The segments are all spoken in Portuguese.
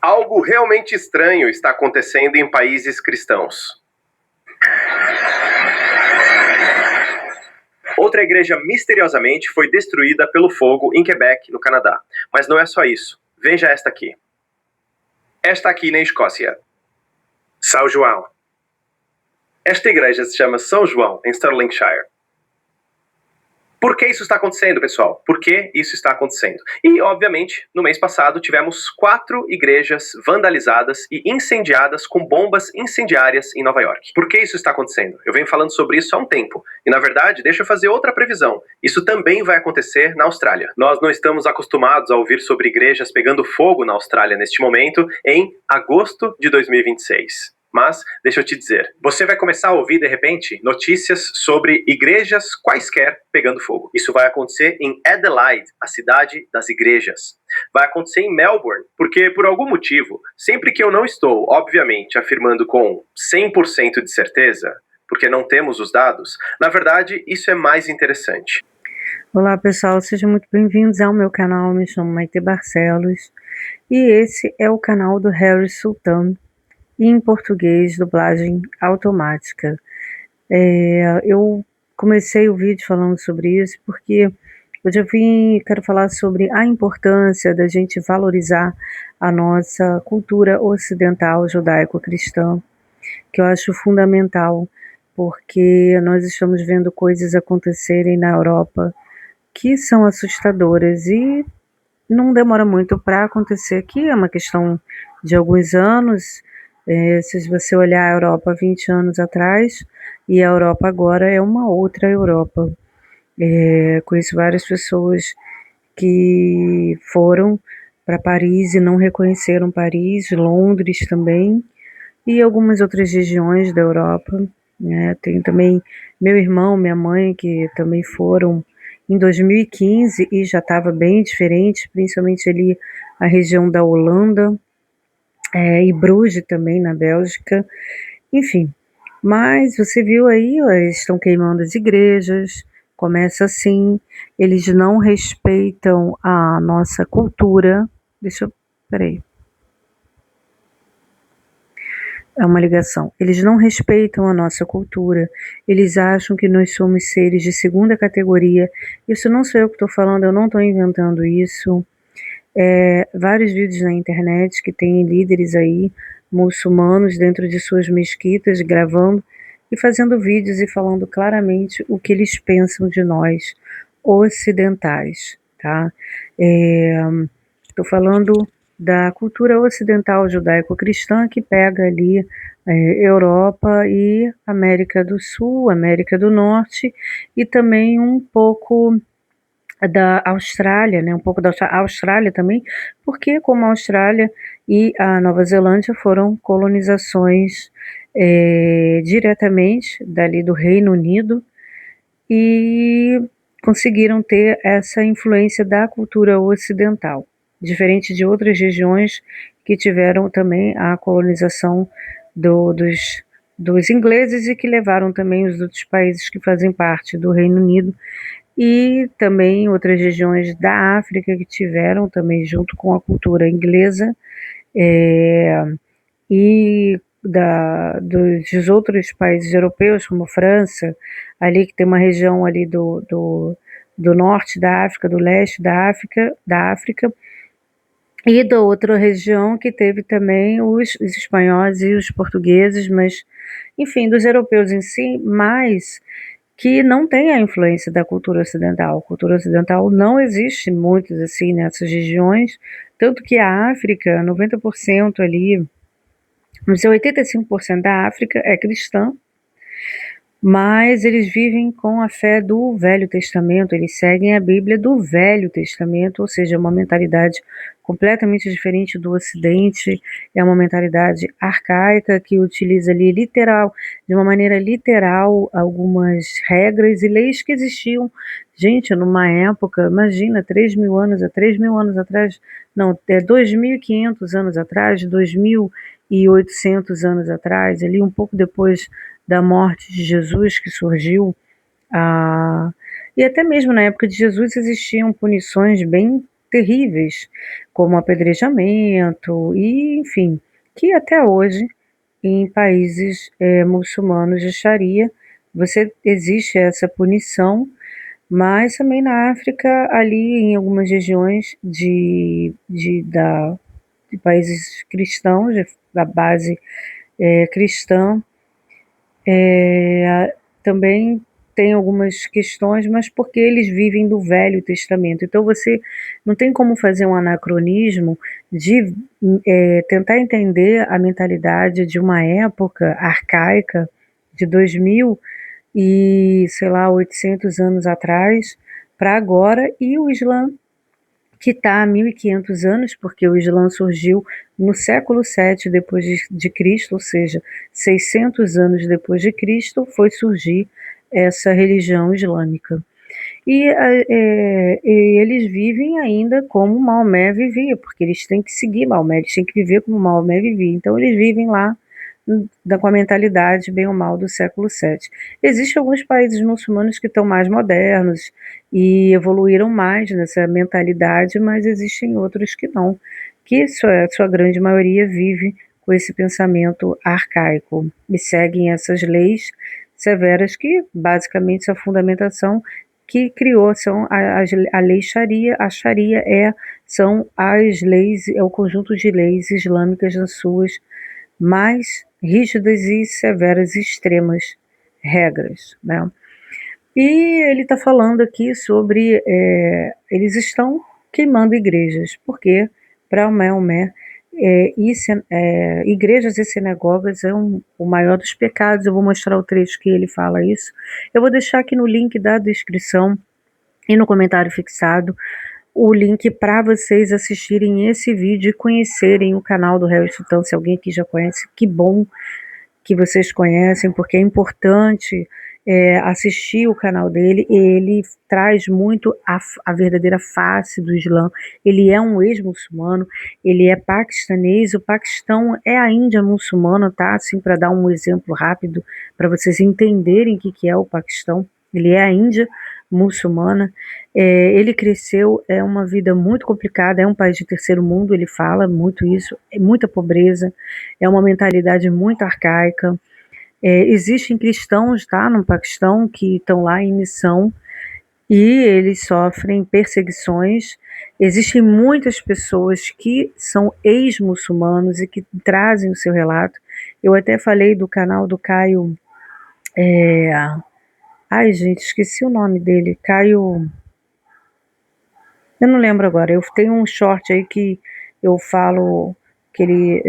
Algo realmente estranho está acontecendo em países cristãos. Outra igreja misteriosamente foi destruída pelo fogo em Quebec, no Canadá. Mas não é só isso. Veja esta aqui. Esta aqui na Escócia. São João. Esta igreja se chama São João, em Stirlingshire. Por que isso está acontecendo, pessoal? Por que isso está acontecendo? E, obviamente, no mês passado tivemos 4 igrejas vandalizadas e incendiadas com bombas incendiárias em Nova York. Por que isso está acontecendo? Eu venho falando sobre isso há um tempo. E, na verdade, deixa eu fazer outra previsão. Isso também vai acontecer na Austrália. Nós não estamos acostumados a ouvir sobre igrejas pegando fogo na Austrália neste momento, em agosto de 2026. Mas, deixa eu te dizer, você vai começar a ouvir, de repente, notícias sobre igrejas quaisquer pegando fogo. Isso vai acontecer em Adelaide, a cidade das igrejas. Vai acontecer em Melbourne, porque, por algum motivo, sempre que eu não estou, obviamente, afirmando com 100% de certeza, porque não temos os dados, na verdade, isso é mais interessante. Olá pessoal, sejam muito bem-vindos ao meu canal, me chamo Maite Barcelos e esse é o canal do Harry Sultan, em português, dublagem automática. Eu comecei o vídeo falando sobre isso porque hoje quero falar sobre a importância da gente valorizar a nossa cultura ocidental judaico-cristã, que eu acho fundamental, porque nós estamos vendo coisas acontecerem na Europa que são assustadoras e não demora muito para acontecer aqui, é uma questão de alguns anos. Se você olhar a Europa 20 anos atrás e a Europa agora é uma outra Europa. Conheço várias pessoas que foram para Paris e não reconheceram Paris, Londres também, e algumas outras regiões da Europa, né? Tem também meu irmão, minha mãe, que também foram em 2015 e já estava bem diferente, principalmente ali a região da Holanda, e Bruges também, na Bélgica, enfim. Mas você viu aí, eles estão queimando as igrejas, começa assim, eles não respeitam a nossa cultura. Peraí. É uma ligação. Eles não respeitam a nossa cultura, eles acham que nós somos seres de segunda categoria. Isso não sou eu que estou falando, eu não estou inventando isso. Vários vídeos na internet que tem líderes aí, muçulmanos, dentro de suas mesquitas, gravando e fazendo vídeos e falando claramente o que eles pensam de nós, ocidentais, tá? Estou falando da cultura ocidental judaico-cristã que pega ali Europa e América do Sul, América do Norte e também um pouco da Austrália, né? Um pouco da Austrália também, porque como a Austrália e a Nova Zelândia foram colonizações diretamente dali do Reino Unido e conseguiram ter essa influência da cultura ocidental, diferente de outras regiões que tiveram também a colonização dos ingleses e que levaram também os outros países que fazem parte do Reino Unido e também outras regiões da África que tiveram também junto com a cultura inglesa e dos outros países europeus, como França, ali que tem uma região ali do norte da África, do leste da África, e da outra região que teve também os espanhóis e os portugueses, mas, enfim, dos europeus em si, mas que não tem a influência da cultura ocidental. A cultura ocidental não existe muito assim nessas regiões, tanto que a África, 90% ali, não sei, 85% da África é cristã, mas eles vivem com a fé do Velho Testamento, eles seguem a Bíblia do Velho Testamento, ou seja, uma mentalidade completamente diferente do Ocidente, é uma mentalidade arcaica que utiliza ali de uma maneira literal, algumas regras e leis que existiam, gente, numa época, imagina, 3 mil anos atrás, não, 2.500 anos atrás, 2.800 anos atrás, ali um pouco depois da morte de Jesus que surgiu, e até mesmo na época de Jesus existiam punições bem terríveis, como apedrejamento e, enfim, que até hoje em países muçulmanos de Sharia existe essa punição, mas também na África, ali em algumas regiões de países cristãos, da base cristã, também tem algumas questões, mas porque eles vivem do Velho Testamento. Então você não tem como fazer um anacronismo de tentar entender a mentalidade de uma época arcaica de 2000 e, sei lá, 800 anos atrás para agora, e o Islã que está há 1500 anos, porque o Islã surgiu no século VII depois de Cristo, ou seja, 600 anos depois de Cristo, foi surgir essa religião islâmica. E eles vivem ainda como Maomé vivia, porque eles têm que seguir Maomé, eles têm que viver como Maomé vivia. Então eles vivem lá com a mentalidade bem ou mal do século VII. Existem alguns países muçulmanos que estão mais modernos e evoluíram mais nessa mentalidade, mas existem outros que não, que sua grande maioria vive com esse pensamento arcaico e seguem essas leis severas que basicamente a fundamentação que criou são a lei Sharia. A Sharia são as leis, é o conjunto de leis islâmicas nas suas mais rígidas e severas e extremas regras, né? E ele está falando aqui sobre eles estão queimando igrejas, porque para Maomé igrejas e sinagogas é o maior dos pecados. Eu vou mostrar o trecho que ele fala isso. Eu vou deixar aqui no link da descrição e no comentário fixado o link para vocês assistirem esse vídeo e conhecerem o canal do Harry Sultan. Se alguém aqui já conhece, que bom que vocês conhecem, porque é importante assistir o canal dele. Ele traz muito a verdadeira face do Islã. Ele é um ex-muçulmano, ele é paquistanês. O Paquistão é a Índia muçulmana, tá? Assim, para dar um exemplo rápido, para vocês entenderem o que é o Paquistão. Ele é a Índia muçulmana. Ele cresceu, é uma vida muito complicada, é um país de terceiro mundo, ele fala muito isso, é muita pobreza, é uma mentalidade muito arcaica. Existem cristãos, tá, no Paquistão, que estão lá em missão e eles sofrem perseguições. Existem muitas pessoas que são ex-muçulmanos e que trazem o seu relato. Eu até falei do canal do Caio, ai gente, esqueci o nome dele, Caio, eu não lembro agora. Eu tenho um short aí que eu falo que ele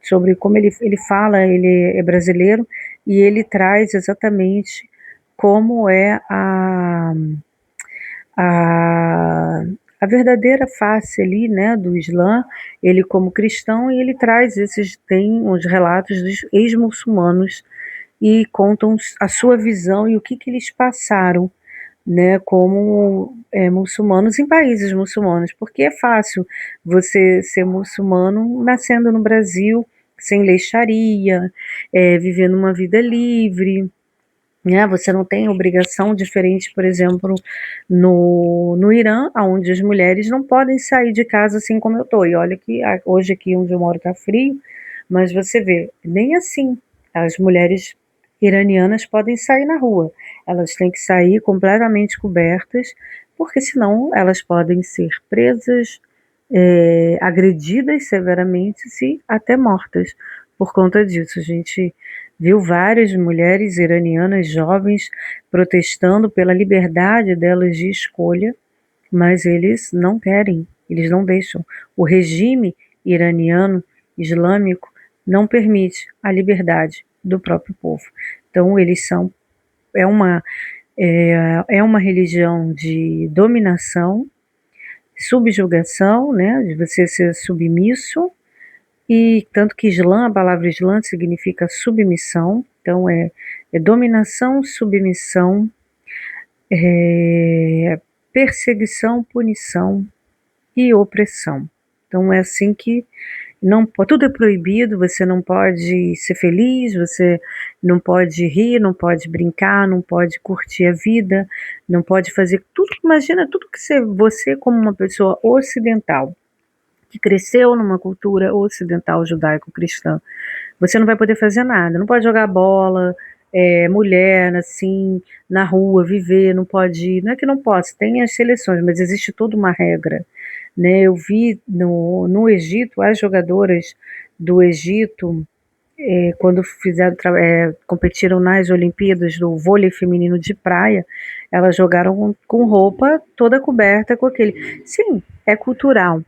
sobre como ele fala, ele é brasileiro e ele traz exatamente como é a, a verdadeira face ali, né, do Islã, ele como cristão, e ele traz tem uns relatos dos ex-muçulmanos e contam a sua visão e o que eles passaram, né, como muçulmanos em países muçulmanos, porque é fácil você ser muçulmano nascendo no Brasil, sem lei Sharia, vivendo uma vida livre, né? Você não tem obrigação diferente, por exemplo, no Irã, onde as mulheres não podem sair de casa assim como eu estou. E olha que hoje aqui onde eu moro está frio, mas você vê, nem assim as mulheres iranianas podem sair na rua. Elas têm que sair completamente cobertas, porque senão elas podem ser presas, agredidas severamente e até mortas por conta disso. A gente viu várias mulheres iranianas jovens protestando pela liberdade delas de escolha, mas eles não querem, eles não deixam. O regime iraniano islâmico não permite a liberdade do próprio povo. Então eles são é uma é uma religião de dominação, subjugação, né, de você ser submisso, e tanto que Islã, a palavra Islã significa submissão, então é dominação, submissão, perseguição, punição e opressão. Então é assim que não, tudo é proibido, você não pode ser feliz, você não pode rir, não pode brincar, não pode curtir a vida, não pode fazer tudo. Imagina tudo que você como uma pessoa ocidental, que cresceu numa cultura ocidental judaico-cristã, você não vai poder fazer nada, não pode jogar bola, mulher, assim, na rua, viver, não pode, não é que não possa, tem as seleções, mas existe toda uma regra, né? Eu vi no Egito, as jogadoras do Egito, quando competiram nas Olimpíadas do vôlei feminino de praia, elas jogaram com roupa toda coberta com aquele. Sim, é cultural,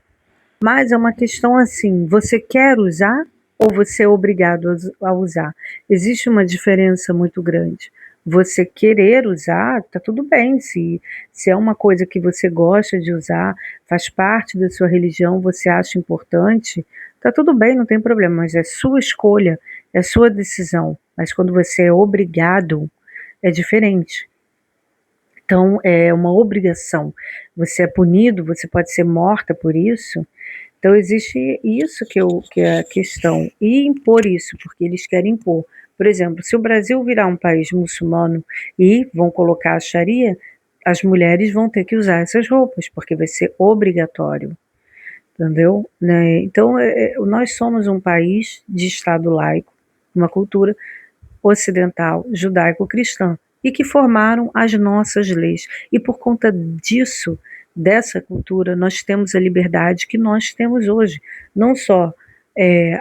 mas é uma questão assim, você quer usar ou você é obrigado a usar? Existe uma diferença muito grande. Você querer usar, tá tudo bem. Se é uma coisa que você gosta de usar, faz parte da sua religião, você acha importante, tá tudo bem, não tem problema, mas é sua escolha, é sua decisão. Mas quando você é obrigado, é diferente. Então, é uma obrigação. Você é punido, você pode ser morta por isso. Então existe isso que é a questão, e impor isso, porque eles querem impor. Por exemplo, se o Brasil virar um país muçulmano e vão colocar a Sharia, as mulheres vão ter que usar essas roupas, porque vai ser obrigatório, entendeu? Né? Então, nós somos um país de Estado laico, uma cultura ocidental, judaico-cristã, e que formaram as nossas leis. E por conta disso, dessa cultura, nós temos a liberdade que nós temos hoje. Não só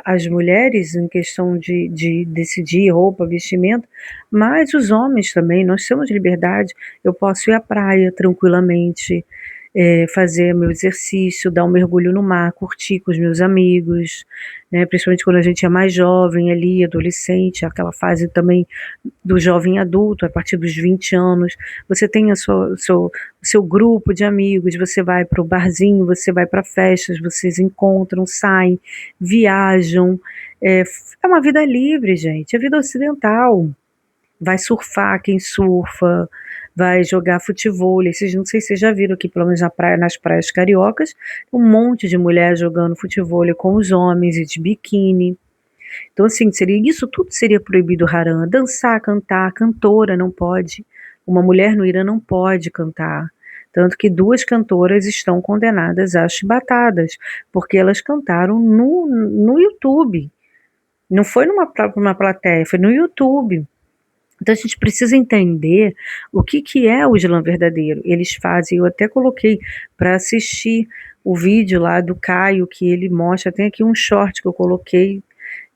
as mulheres em questão de decidir roupa, vestimenta, mas os homens também, nós temos liberdade. Eu posso ir à praia tranquilamente, fazer meu exercício, dar um mergulho no mar, curtir com os meus amigos, né? Principalmente quando a gente é mais jovem ali, adolescente, aquela fase também do jovem adulto, a partir dos 20 anos, você tem o seu grupo de amigos, você vai para o barzinho, você vai para festas, vocês encontram, saem, viajam, é uma vida livre, gente, é vida ocidental. Vai surfar quem surfa, vai jogar futevôlei. Não sei se vocês já viram aqui, pelo menos nas praias cariocas, um monte de mulher jogando futevôlei com os homens e de biquíni. Então, assim, isso tudo seria proibido haram. Dançar, cantar, cantora não pode. Uma mulher no Irã não pode cantar. Tanto que duas cantoras estão condenadas às chibatadas, porque elas cantaram no YouTube. Não foi numa plateia, foi no YouTube. Então a gente precisa entender o que é o Islã verdadeiro. Eles fazem, eu até coloquei para assistir o vídeo lá do Caio, que ele mostra, tem aqui um short que eu coloquei,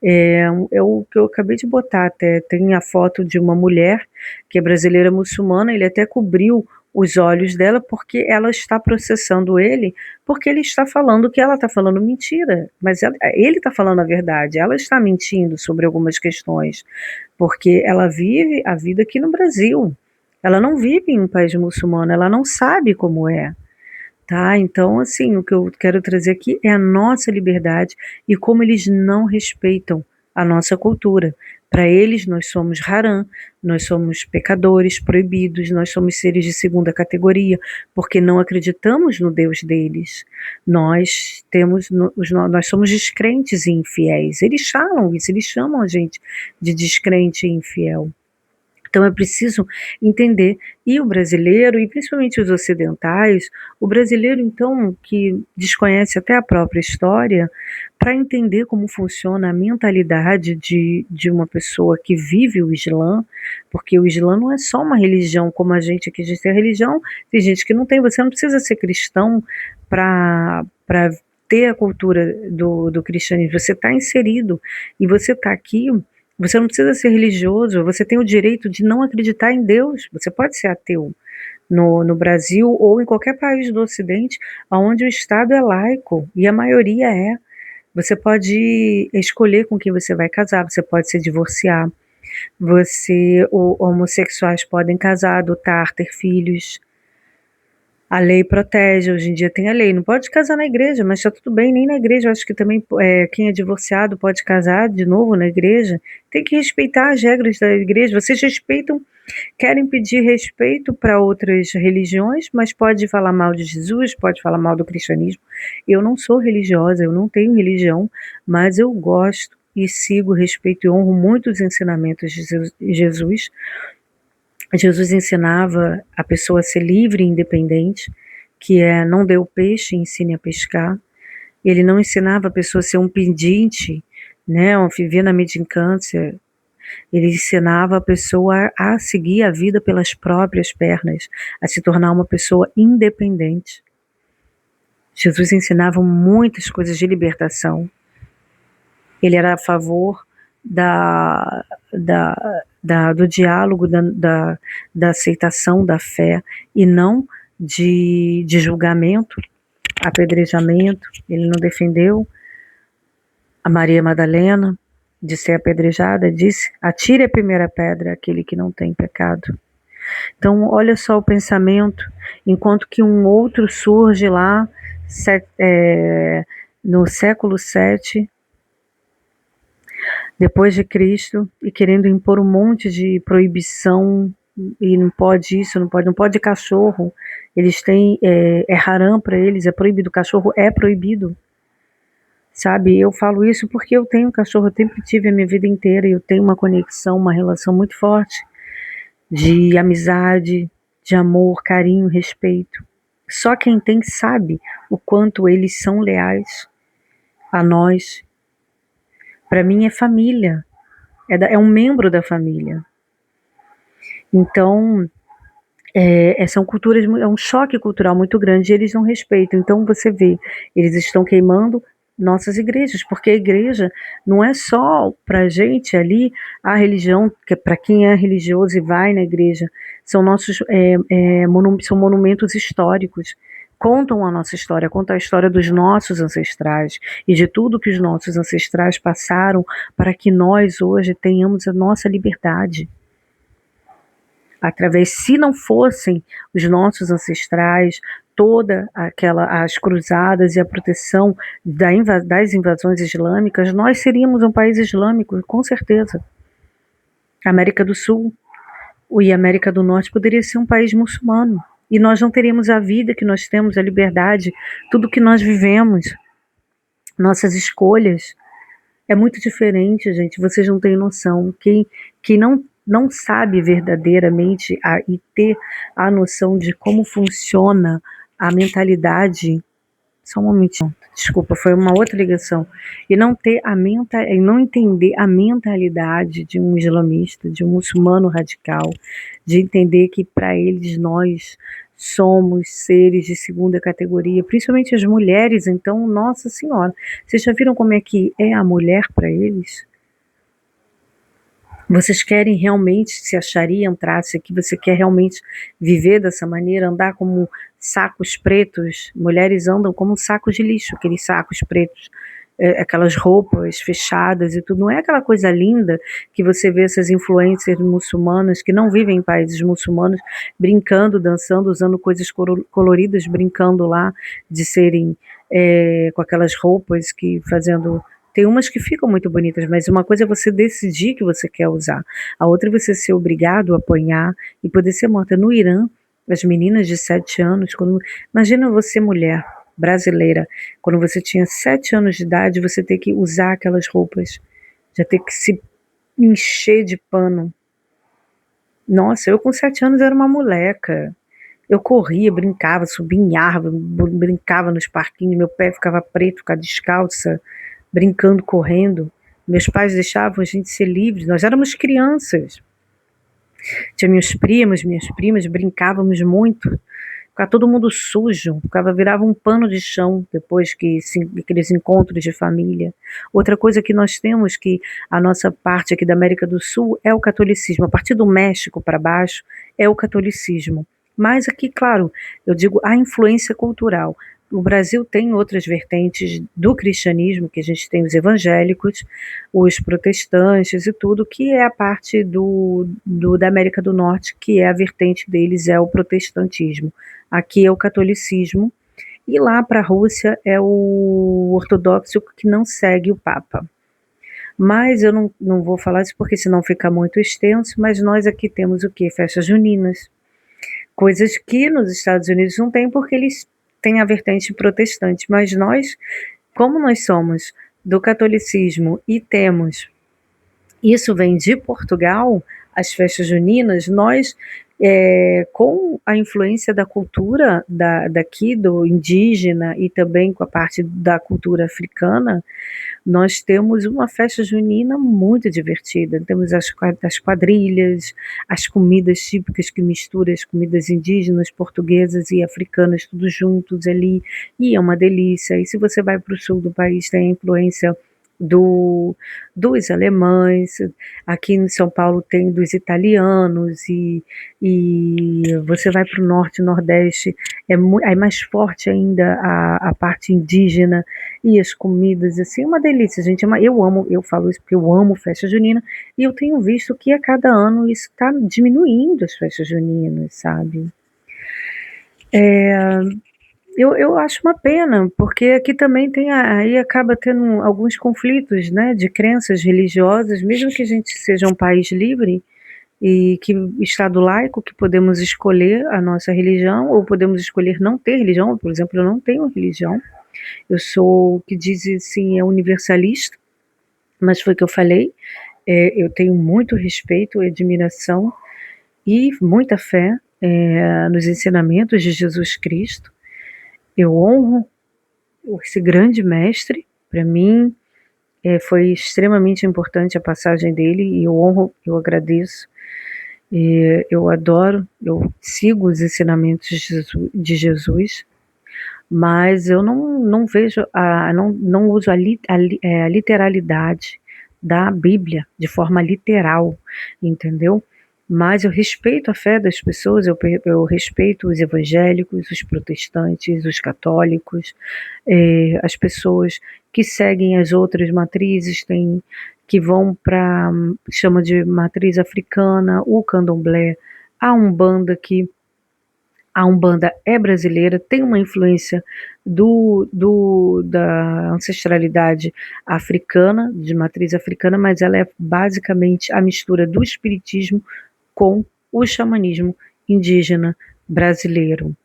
é o que eu acabei de botar até, tem a foto de uma mulher que é brasileira muçulmana, ele até cobriu os olhos dela porque ela está processando ele, porque ele está falando que ela está falando mentira, mas ele está falando a verdade, ela está mentindo sobre algumas questões, porque ela vive a vida aqui no Brasil, ela não vive em um país muçulmano, ela não sabe como é. Tá? Então, assim, o que eu quero trazer aqui é a nossa liberdade e como eles não respeitam a nossa cultura. Para eles, nós somos haram, nós somos pecadores, proibidos, nós somos seres de segunda categoria, porque não acreditamos no Deus deles. Nós somos descrentes e infiéis. Eles falam isso, eles chamam a gente de descrente e infiel. Então é preciso entender, e o brasileiro, e principalmente os ocidentais, o brasileiro então que desconhece até a própria história, para entender como funciona a mentalidade de uma pessoa que vive o Islã, porque o Islã não é só uma religião como a gente aqui, a gente tem religião, tem gente que não tem, você não precisa ser cristão para ter a cultura do cristianismo, você está inserido, e você está aqui. Você não precisa ser religioso, você tem o direito de não acreditar em Deus. Você pode ser ateu no Brasil ou em qualquer país do Ocidente onde o Estado é laico e a maioria é. Você pode escolher com quem você vai casar, você pode se divorciar, homossexuais podem casar, adotar, ter filhos. A lei protege, hoje em dia tem a lei, não pode casar na igreja, mas está tudo bem, nem na igreja, eu acho que também quem é divorciado pode casar de novo na igreja, tem que respeitar as regras da igreja, vocês respeitam Querem pedir respeito para outras religiões, mas pode falar mal de Jesus, pode falar mal do cristianismo. Eu não sou religiosa, eu não tenho religião, mas eu gosto e sigo, respeito e honro muito os ensinamentos de Jesus. Jesus ensinava a pessoa a ser livre e independente, que é não dê o peixe, ensine a pescar. Ele não ensinava a pessoa a ser um pedinte, né, viver na mendicância. Ele ensinava a pessoa a seguir a vida pelas próprias pernas, a se tornar uma pessoa independente. Jesus ensinava muitas coisas de libertação. Ele era a favor do diálogo, da aceitação da fé e não de julgamento, apedrejamento. Ele não defendeu a Maria Madalena de ser apedrejada, disse: atire a primeira pedra aquele que não tem pecado. Então, olha só o pensamento, enquanto que um outro surge lá no século VII, depois de Cristo, e querendo impor um monte de proibição, e não pode isso, não pode cachorro, eles têm, haram para eles, é proibido, cachorro é proibido. Sabe, eu falo isso porque eu tenho cachorro, eu sempre tive a minha vida inteira, e eu tenho uma conexão, uma relação muito forte de amizade, de amor, carinho, respeito. Só quem tem sabe o quanto eles são leais a nós. Para mim é família, é um membro da família. Então, são culturas, é um choque cultural muito grande, e eles não respeitam. Então você vê, eles estão queimando nossas igrejas, porque a igreja não é só para gente ali, a religião, que é para quem é religioso e vai na igreja, são nossos são monumentos históricos, contam a nossa história, contam a história dos nossos ancestrais e de tudo que os nossos ancestrais passaram para que nós hoje tenhamos a nossa liberdade. Através, se não fossem os nossos ancestrais, as cruzadas e a proteção das invasões islâmicas, nós seríamos um país islâmico, com certeza. A América do Sul e a América do Norte poderia ser um país muçulmano, e nós não teríamos a vida que nós temos, a liberdade, tudo que nós vivemos, nossas escolhas. É muito diferente, gente, vocês não têm noção. Quem não sabe verdadeiramente e ter a noção de como funciona a mentalidade. Só um momentinho, desculpa, foi uma outra ligação. E não entender a mentalidade de um islamista, de um muçulmano radical, de entender que para eles nós somos seres de segunda categoria, principalmente as mulheres. Então, Nossa Senhora, vocês já viram como é que é a mulher para eles? Vocês querem realmente se acharia entrasse aqui? Você quer realmente viver dessa maneira, andar como sacos pretos? Mulheres andam como sacos de lixo, aqueles sacos pretos, aquelas roupas fechadas e tudo. Não é aquela coisa linda que você vê essas influencers muçulmanas que não vivem em países muçulmanos, brincando, dançando, usando coisas coloridas, brincando lá de serem com aquelas roupas que fazendo. Tem umas que ficam muito bonitas, mas uma coisa é você decidir que você quer usar. A outra é você ser obrigado a apanhar e poder ser morta. No Irã, as meninas de 7 anos, imagina você, mulher brasileira, quando você tinha 7 anos de idade, você ter que usar aquelas roupas, já ter que se encher de pano. Nossa, eu com 7 anos era uma moleca. Eu corria, brincava, subia em árvore, brincava nos parquinhos, meu pé ficava preto, ficava descalça, brincando, correndo. Meus pais deixavam a gente ser livre, nós éramos crianças. Tinha meus primos, minhas primas, brincávamos muito. Ficava todo mundo sujo, virava um pano de chão depois aqueles encontros de família. Outra coisa que nós temos, que a nossa parte aqui da América do Sul é o catolicismo. A partir do México para baixo é o catolicismo. Mas aqui, claro, eu digo a influência cultural. O Brasil tem outras vertentes do cristianismo, que a gente tem os evangélicos, os protestantes e tudo, que é a parte da América do Norte, que é a vertente deles, é o protestantismo. Aqui é o catolicismo, e lá para a Rússia é o ortodoxo, que não segue o Papa. Mas eu não vou falar isso porque senão fica muito extenso, mas nós aqui temos o quê? Festas juninas, coisas que nos Estados Unidos não tem porque eles têm a vertente protestante, mas nós, como nós somos do catolicismo e temos, isso vem de Portugal, as festas juninas, nós, com a influência da cultura daqui, do indígena e também com a parte da cultura africana, nós temos uma festa junina muito divertida. Temos as quadrilhas, as comidas típicas que misturam as comidas indígenas, portuguesas e africanas, tudo juntos ali, e é uma delícia. E se você vai para o sul do país, tem a influência dos alemães, aqui em São Paulo tem dos italianos, e você vai para o norte, nordeste, é mais forte ainda a parte indígena, e as comidas, assim, é uma delícia, gente. Eu amo, eu falo isso porque eu amo festa junina, e eu tenho visto que a cada ano isso está diminuindo as festas juninas, sabe? Eu acho uma pena, porque aqui também tem aí acaba tendo alguns conflitos, né, de crenças religiosas, mesmo que a gente seja um país livre e que Estado laico, que podemos escolher a nossa religião, ou podemos escolher não ter religião. Por exemplo, eu não tenho religião, eu sou o que diz assim, é universalista, mas foi o que eu falei, eu tenho muito respeito e admiração e muita fé nos ensinamentos de Jesus Cristo. Eu honro esse grande mestre, para mim, foi extremamente importante a passagem dele, e eu honro, eu agradeço, eu adoro, eu sigo os ensinamentos de Jesus, mas eu não vejo, não uso a literalidade da Bíblia de forma literal, entendeu? Mas eu respeito a fé das pessoas, eu respeito os evangélicos, os protestantes, os católicos, as pessoas que seguem as outras matrizes, que vão para, chama de matriz africana, o candomblé, a Umbanda, que a Umbanda é brasileira, tem uma influência da ancestralidade africana, de matriz africana, mas ela é basicamente a mistura do espiritismo com o xamanismo indígena brasileiro.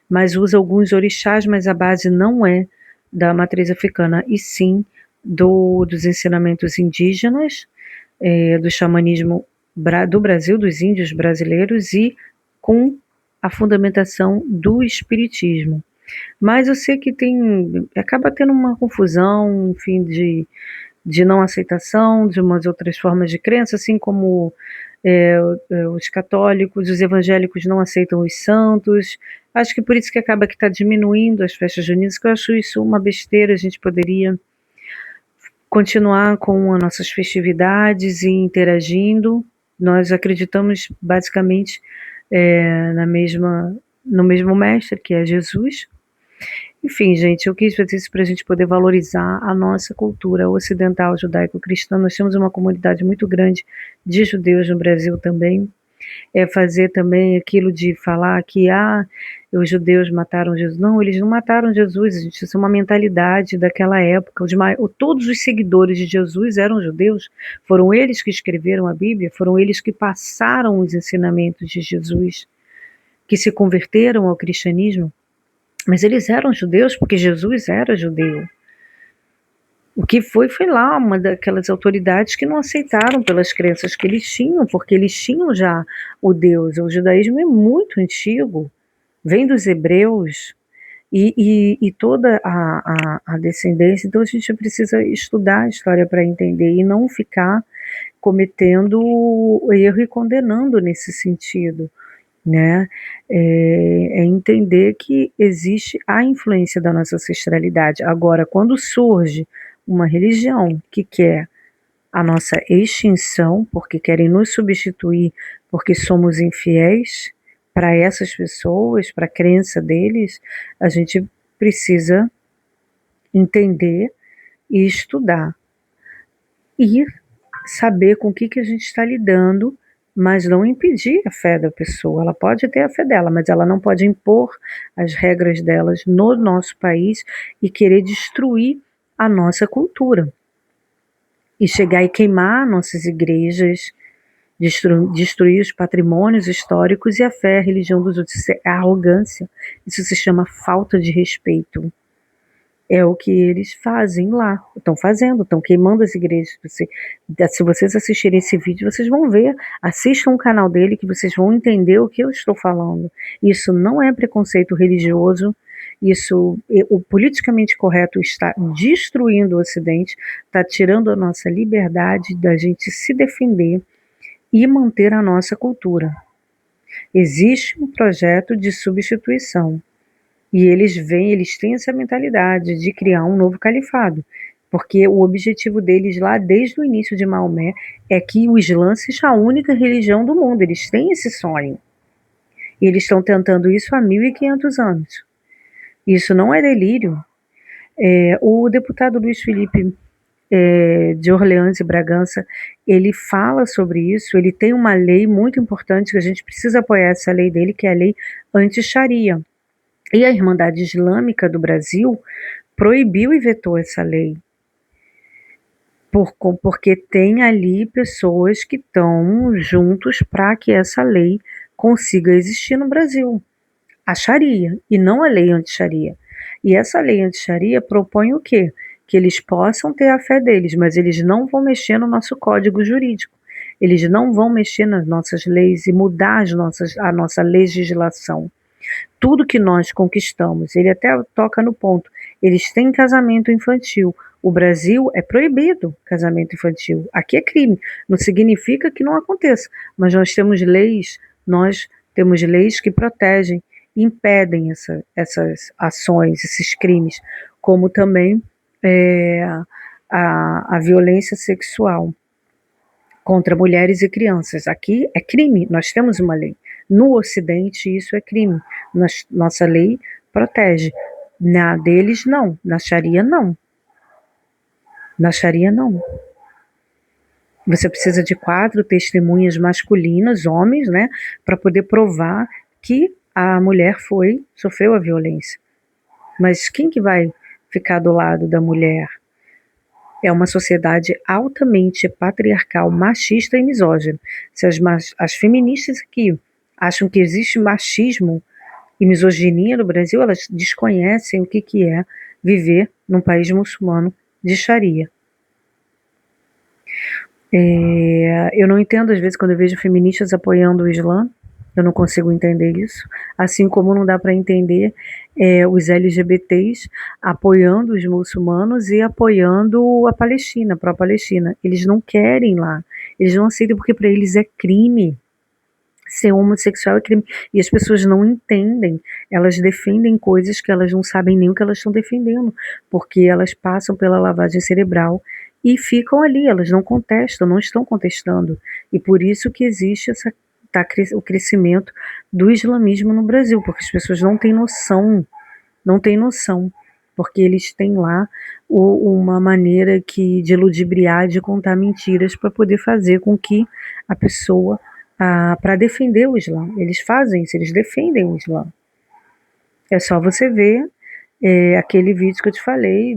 Mas usa alguns orixás, mas a base não é da matriz africana, e sim dos ensinamentos indígenas, do xamanismo do Brasil, dos índios brasileiros, e com a fundamentação do espiritismo. Mas eu sei que acaba tendo uma confusão, enfim, de não aceitação de umas outras formas de crença, assim como os católicos, os evangélicos não aceitam os santos. Acho que por isso que acaba que está diminuindo as festas juninas, que eu acho isso uma besteira. A gente poderia continuar com as nossas festividades e interagindo. Nós acreditamos basicamente no mesmo mestre, que é Jesus. Enfim, gente, eu quis fazer isso para a gente poder valorizar a nossa cultura ocidental judaico-cristã. Nós temos uma comunidade muito grande de judeus no Brasil também. Fazer também aquilo de falar que os judeus mataram Jesus. Não, eles não mataram Jesus, gente. Isso é uma mentalidade daquela época. Todos os seguidores de Jesus eram judeus. Foram eles que escreveram a Bíblia, foram eles que passaram os ensinamentos de Jesus, que se converteram ao cristianismo. Mas eles eram judeus porque Jesus era judeu. O que foi lá uma daquelas autoridades que não aceitaram pelas crenças que eles tinham, porque eles tinham já o Deus. O judaísmo é muito antigo, vem dos hebreus, e toda a descendência. Então a gente precisa estudar a história para entender e não ficar cometendo erro e condenando nesse sentido, né? Entender que existe a influência da nossa ancestralidade. Agora, quando surge uma religião que quer a nossa extinção, porque querem nos substituir, porque somos infiéis para essas pessoas, para a crença deles, a gente precisa entender e estudar e saber com o que a gente está lidando, mas não impedir a fé da pessoa. Ela pode ter a fé dela, mas ela não pode impor as regras delas no nosso país e querer destruir a nossa cultura. e chegar e queimar nossas igrejas, destruir os patrimônios históricos e a fé, a religião dos outros. Isso é arrogância, isso se chama falta de respeito. É o que eles fazem lá, estão fazendo, estão queimando as igrejas. Se vocês assistirem esse vídeo, vocês vão ver, assistam o canal dele que vocês vão entender o que eu estou falando. Isso não é preconceito religioso, isso, o politicamente correto está destruindo o Ocidente, está tirando a nossa liberdade da gente se defender e manter a nossa cultura. Existe um projeto de substituição. E eles têm essa mentalidade de criar um novo califado, porque o objetivo deles lá, desde o início de Maomé, é que o Islã seja a única religião do mundo. Eles têm esse sonho. E eles estão tentando isso há 1500 anos. Isso não é delírio. O deputado Luiz Felipe de Orleans e Bragança, ele fala sobre isso, ele tem uma lei muito importante que a gente precisa apoiar essa lei dele, que é a lei anti-Sharia. E a Irmandade Islâmica do Brasil proibiu e vetou essa lei, porque tem ali pessoas que estão juntos para que essa lei consiga existir no Brasil. A Sharia, e não a lei anti-Sharia. E essa lei anti-Sharia propõe o quê? Que eles possam ter a fé deles, mas eles não vão mexer no nosso código jurídico. Eles não vão mexer nas nossas leis e mudar a nossa legislação. Tudo que nós conquistamos, ele até toca no ponto, eles têm casamento infantil. O Brasil é proibido casamento infantil. Aqui é crime. Não significa que não aconteça, mas nós temos leis que protegem, impedem essas ações, esses crimes, como também a violência sexual contra mulheres e crianças. Aqui é crime, nós temos uma lei. No Ocidente isso é crime. Nossa lei protege. Na deles não, na Sharia não. Na Sharia não. Você precisa de 4 testemunhas masculinas, homens, né, para poder provar que a mulher sofreu a violência. Mas quem que vai ficar do lado da mulher? É uma sociedade altamente patriarcal, machista e misógina. Se as feministas aqui acham que existe machismo e misoginia no Brasil, elas desconhecem o que é viver num país muçulmano de Sharia. Eu não entendo, às vezes, quando eu vejo feministas apoiando o Islã, eu não consigo entender isso, assim como não dá para entender os LGBTs apoiando os muçulmanos e apoiando a Palestina, a pró-Palestina. Eles não querem lá, eles não aceitam porque para eles é crime. Ser homossexual é crime. E as pessoas não entendem, elas defendem coisas que elas não sabem nem o que elas estão defendendo, porque elas passam pela lavagem cerebral e ficam ali, elas não contestam, não estão contestando. E por isso que existe o crescimento do islamismo no Brasil, porque as pessoas não têm noção, porque eles têm lá uma maneira de ludibriar, de contar mentiras para poder fazer com que a pessoa, para defender o Islã, eles fazem isso, eles defendem o Islã. É só você ver aquele vídeo que eu te falei,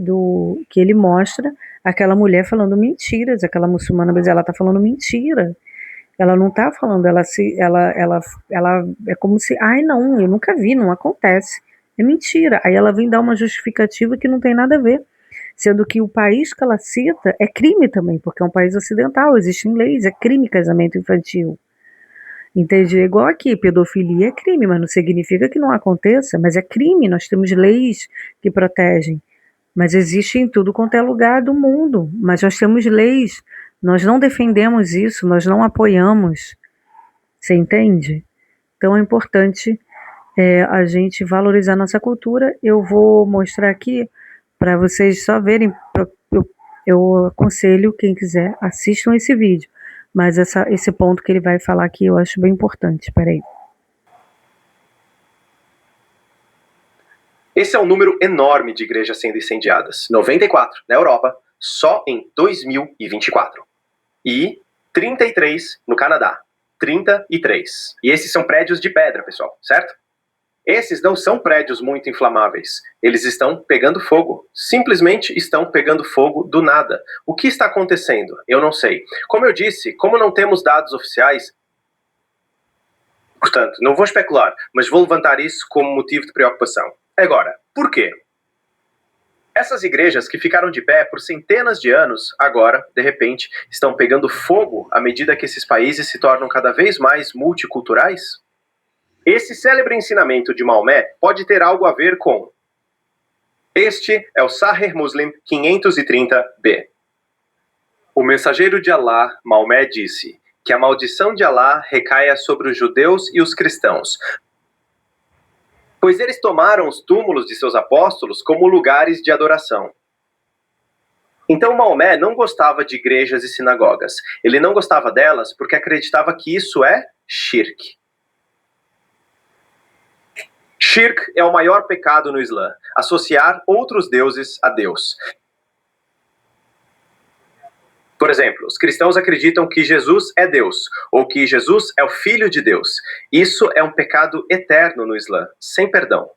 que ele mostra aquela mulher falando mentiras, aquela muçulmana, mas ela está falando mentira. Ela não está falando, ela é como se, ai não, eu nunca vi, não acontece. É mentira. Aí ela vem dar uma justificativa que não tem nada a ver. Sendo que o país que ela cita é crime também, porque é um país ocidental, existem leis, é crime casamento infantil. Entende? É igual aqui, pedofilia é crime, mas não significa que não aconteça, mas é crime, nós temos leis que protegem. Mas existe em tudo quanto é lugar do mundo, mas nós temos leis, nós não defendemos isso, nós não apoiamos, você entende? Então é importante a gente valorizar nossa cultura. Eu vou mostrar aqui para vocês só verem, eu aconselho quem quiser, assistam esse vídeo, mas esse ponto que ele vai falar aqui eu acho bem importante, peraí. Esse é um número enorme de igrejas sendo incendiadas. 94 na Europa, só em 2024. E 33 no Canadá. 33. E esses são prédios de pedra, pessoal, certo? Esses não são prédios muito inflamáveis. Eles estão pegando fogo. Simplesmente estão pegando fogo do nada. O que está acontecendo? Eu não sei. Como eu disse, como não temos dados oficiais, portanto, não vou especular, mas vou levantar isso como motivo de preocupação. Agora, por quê? Essas igrejas que ficaram de pé por centenas de anos, agora, de repente, estão pegando fogo à medida que esses países se tornam cada vez mais multiculturais? Esse célebre ensinamento de Maomé pode ter algo a ver com... Este é o Sahih Muslim 530b. O mensageiro de Alá, Maomé, disse que a maldição de Alá recaia sobre os judeus e os cristãos, pois eles tomaram os túmulos de seus apóstolos como lugares de adoração. Então Maomé não gostava de igrejas e sinagogas. Ele não gostava delas porque acreditava que isso é shirk. Shirk é o maior pecado no Islã, associar outros deuses a Deus. Por exemplo, os cristãos acreditam que Jesus é Deus, ou que Jesus é o Filho de Deus. Isso é um pecado eterno no Islã, sem perdão.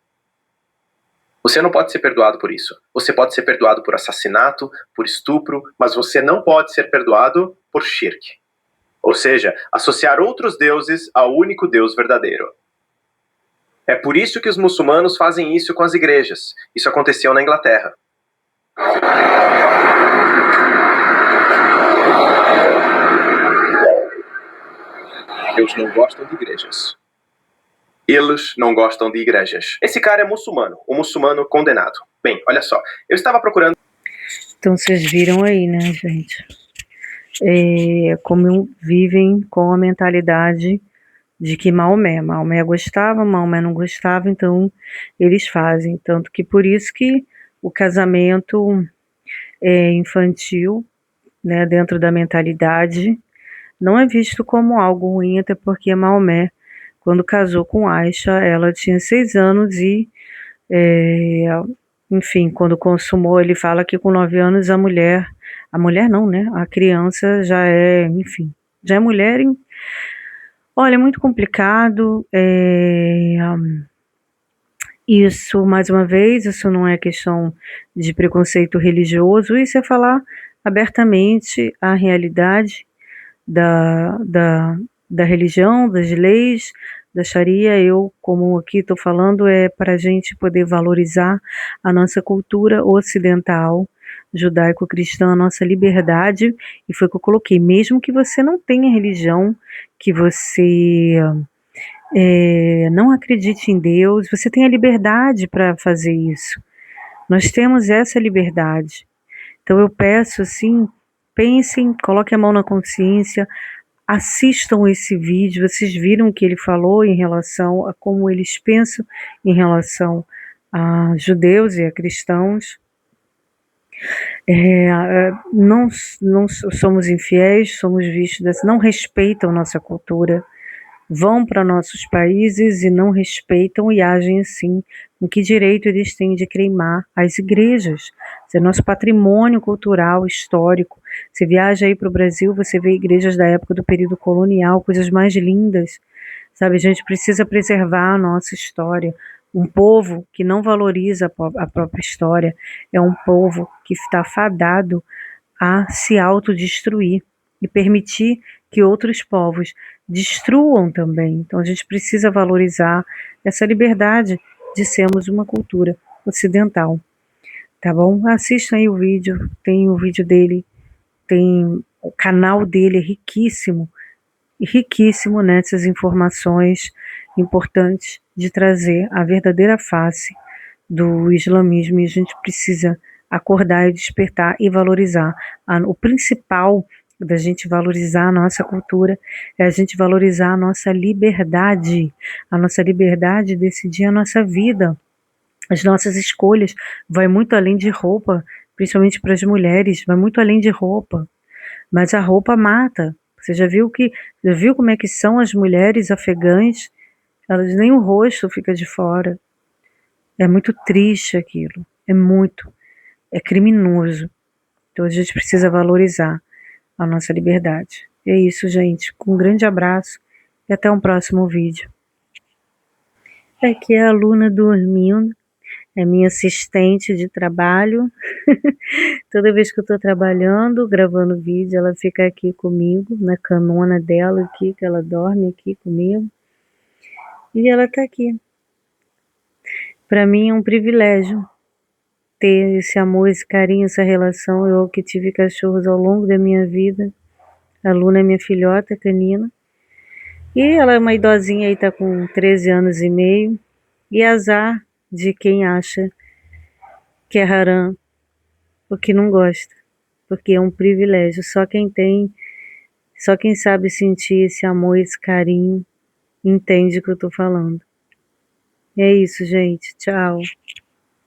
Você não pode ser perdoado por isso. Você pode ser perdoado por assassinato, por estupro, mas você não pode ser perdoado por shirk. Ou seja, associar outros deuses ao único Deus verdadeiro. É por isso que os muçulmanos fazem isso com as igrejas. Isso aconteceu na Inglaterra. Eles não gostam de igrejas. Eles não gostam de igrejas. Esse cara é muçulmano, um muçulmano condenado. Bem, olha só, eu estava procurando... Então vocês viram aí, né, gente? Como vivem com a mentalidade de que Maomé gostava, Maomé não gostava, então eles fazem. Tanto que por isso que o casamento infantil, né, dentro da mentalidade, não é visto como algo ruim, até porque Maomé, quando casou com Aisha, ela tinha 6 anos e, enfim, quando consumou, ele fala que com 9 anos a mulher não, né? A criança já é, enfim, já é mulher. Olha, é muito complicado. Isso, mais uma vez, isso não é questão de preconceito religioso, isso é falar abertamente a realidade da religião, das leis, da Sharia. Eu, como aqui estou falando, é para a gente poder valorizar a nossa cultura ocidental, judaico-cristã, a nossa liberdade, e foi o que eu coloquei, mesmo que você não tenha religião, que você não acredite em Deus, você tem a liberdade para fazer isso. Nós temos essa liberdade. Então eu peço assim, pensem, coloquem a mão na consciência, assistam esse vídeo. Vocês viram o que ele falou em relação a como eles pensam em relação a judeus e a cristãos. Não somos infiéis, somos vistos assim, não respeitam nossa cultura, vão para nossos países e não respeitam e agem assim. Com que direito eles têm de queimar as igrejas? Isso é nosso patrimônio cultural, histórico. Você viaja aí para o Brasil, você vê igrejas da época do período colonial, coisas mais lindas, sabe? A gente precisa preservar a nossa história. Um povo que não valoriza a própria história é um povo que está fadado a se autodestruir e permitir que outros povos destruam também. Então a gente precisa valorizar essa liberdade de sermos uma cultura ocidental, tá bom? Assistam aí o vídeo, tem o vídeo dele, tem o canal dele, é riquíssimo nessas informações importantes de trazer a verdadeira face do islamismo, e a gente precisa acordar e despertar e valorizar. O principal da gente valorizar a nossa cultura é a gente valorizar a nossa liberdade de decidir a nossa vida, as nossas escolhas. Vai muito além de roupa, principalmente para as mulheres, vai muito além de roupa, mas a roupa mata. Você já viu como é que são as mulheres afegãs? Elas nem o rosto fica de fora. É muito triste aquilo, é criminoso. Então a gente precisa valorizar a nossa liberdade. É isso, gente. Um grande abraço e até um próximo vídeo. Aqui é a Luna dormindo, é minha assistente de trabalho. Toda vez que eu tô trabalhando, gravando vídeo, ela fica aqui comigo, na camona dela aqui, que ela dorme aqui comigo. E ela tá aqui. Pra mim é um privilégio ter esse amor, esse carinho, essa relação. Eu que tive cachorros ao longo da minha vida. A Luna é minha filhota canina. E ela é uma idosinha aí, tá com 13 anos e meio. E azar de quem acha que é haram ou que não gosta. Porque é um privilégio. Só quem tem, só quem sabe sentir esse amor, esse carinho, entende o que eu tô falando. É isso, gente. Tchau.